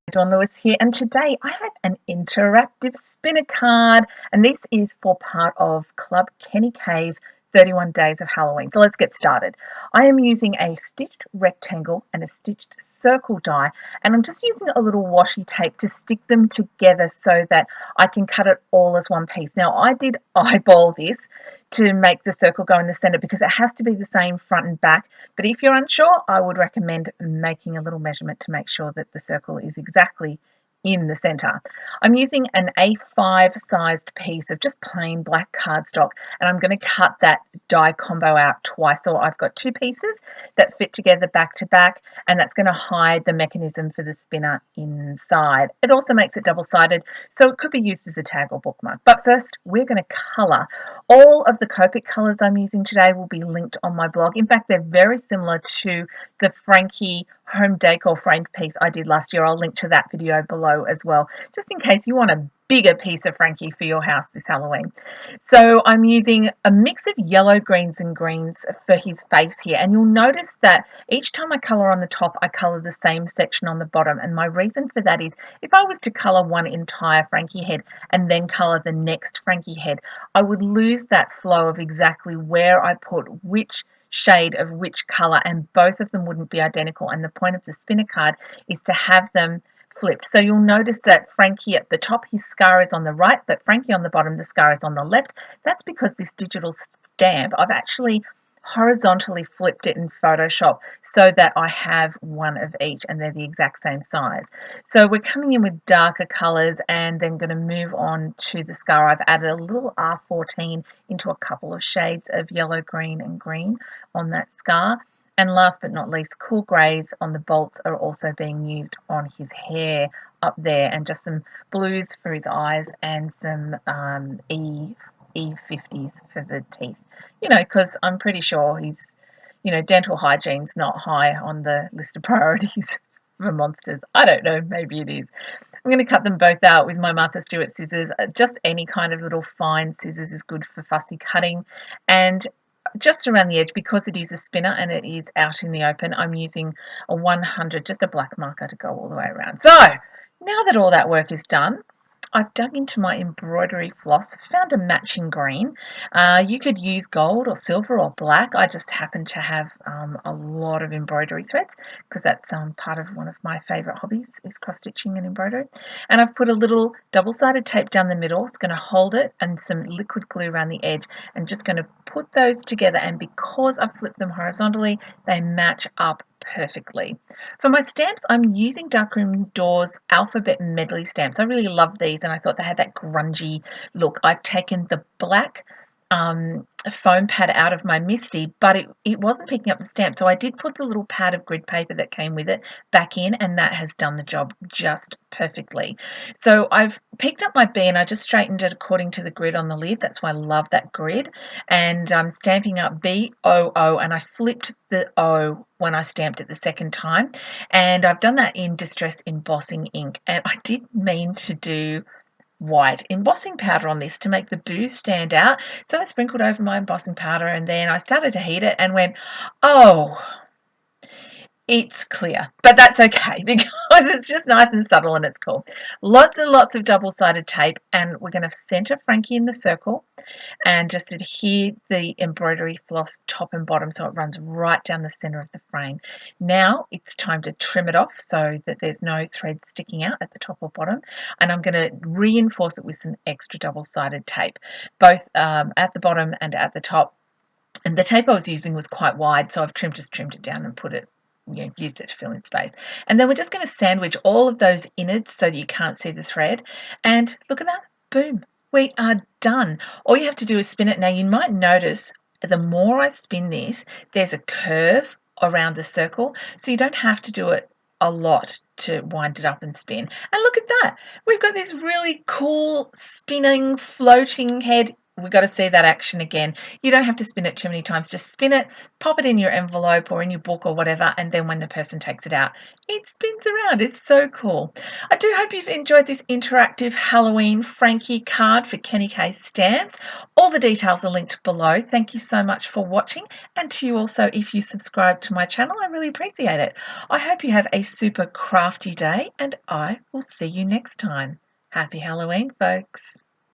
Dawn Lewis here, and today I have an interactive spinner card, and this is for part of Club KennyK's 31 Days of Halloween. So let's get started. I am using a stitched rectangle and a stitched circle die, and I'm just using a little washi tape to stick them together so that I can cut it all as one piece. Now, I did eyeball this to make the circle go in the center because it has to be the same front and back. But if you're unsure, I would recommend making a little measurement to make sure that the circle is exactly in the center. I'm using an A5 sized piece of just plain black cardstock, and I'm going to cut that die combo out twice. So I've got two pieces that fit together back to back, and that's going to hide the mechanism for the spinner inside. It also makes it double-sided, so it could be used as a tag or bookmark. But first, we're going to color. All of the Copic colors I'm using today will be linked on my blog. In fact, they're very similar to the Frankie home decor framed piece I did last year. I'll link to that video below as well, just in case you want a bigger piece of Frankie for your house this Halloween. So I'm using a mix of yellow, greens and greens for his face here, and you'll notice that each time I color on the top, I color the same section on the bottom, and my reason for that is if I was to color one entire Frankie head and then color the next Frankie head, I would lose that flow of exactly where I put which shade of which color, and both of them wouldn't be identical. And the point of the spinner card is to have them flipped. So you'll notice that Frankie at the top, his scar is on the right, but Frankie on the bottom, the scar is on the left. That's because this digital stamp, I've actually horizontally flipped it in Photoshop so that I have one of each and they're the exact same size. So we're coming in with darker colors and then going to move on to the scar. I've added a little R14 into a couple of shades of yellow, green and green on that scar. And last but not least, cool greys on the bolts are also being used on his hair up there, and just some blues for his eyes and some E50s for the teeth. You know, because I'm pretty sure he's, dental hygiene's not high on the list of priorities for monsters. I don't know, maybe it is. I'm going to cut them both out with my Martha Stewart scissors. Just any kind of little fine scissors is good for fussy cutting. And just around the edge, because it is a spinner and it is out in the open, I'm using a 100, just a black marker to go all the way around. So now that all that work is done, I've dug into my embroidery floss, found a matching green. You could use gold or silver or black. I just happen to have a lot of embroidery threads because that's part of one of my favourite hobbies is cross-stitching and embroidery. And I've put a little double-sided tape down the middle. It's going to hold it, and some liquid glue around the edge, and just going to put those together. And because I've flipped them horizontally, they match up perfectly. For my stamps, I'm using Darkroom Door's alphabet medley stamps. I really love these, and I thought they had that grungy look. I've taken the black foam pad out of my Misty, but it wasn't picking up the stamp, so I did put the little pad of grid paper that came with it back in, and that has done the job just perfectly. So I've picked up my B and I just straightened it according to the grid on the lid. That's why I love that grid. And I'm stamping up B-O-O, and I flipped the O when I stamped it the second time, and I've done that in Distress Embossing ink. And I did mean to do white embossing powder on this to make the booze stand out, so I sprinkled over my embossing powder, and then I started to heat it and went, oh, it's clear, but that's okay because it's just nice and subtle and it's cool. Lots and lots of double-sided tape, and we're going to center Frankie in the circle and just adhere the embroidery floss top and bottom so it runs right down the center of the frame. Now it's time to trim it off so that there's no thread sticking out at the top or bottom, and I'm going to reinforce it with some extra double-sided tape, both at the bottom and at the top. And the tape I was using was quite wide, so I've just trimmed it down and put it, used it to fill in space. And then we're just going to sandwich all of those innards so that you can't see the thread. And look at that, boom, we are done. All you have to do is spin it. Now you might notice the more I spin this, there's a curve around the circle, so you don't have to do it a lot to wind it up and spin. And look at that, we've got this really cool spinning floating head we got to see that action again. You don't have to spin it too many times. Just spin it, pop it in your envelope or in your book or whatever, and then when the person takes it out, it spins around. It's so cool. I do hope you've enjoyed this interactive Halloween Frankie card for KennyK Stamps. All the details are linked below. Thank you so much for watching, and to you also if you subscribe to my channel. I really appreciate it. I hope you have a super crafty day, and I will see you next time. Happy Halloween, folks.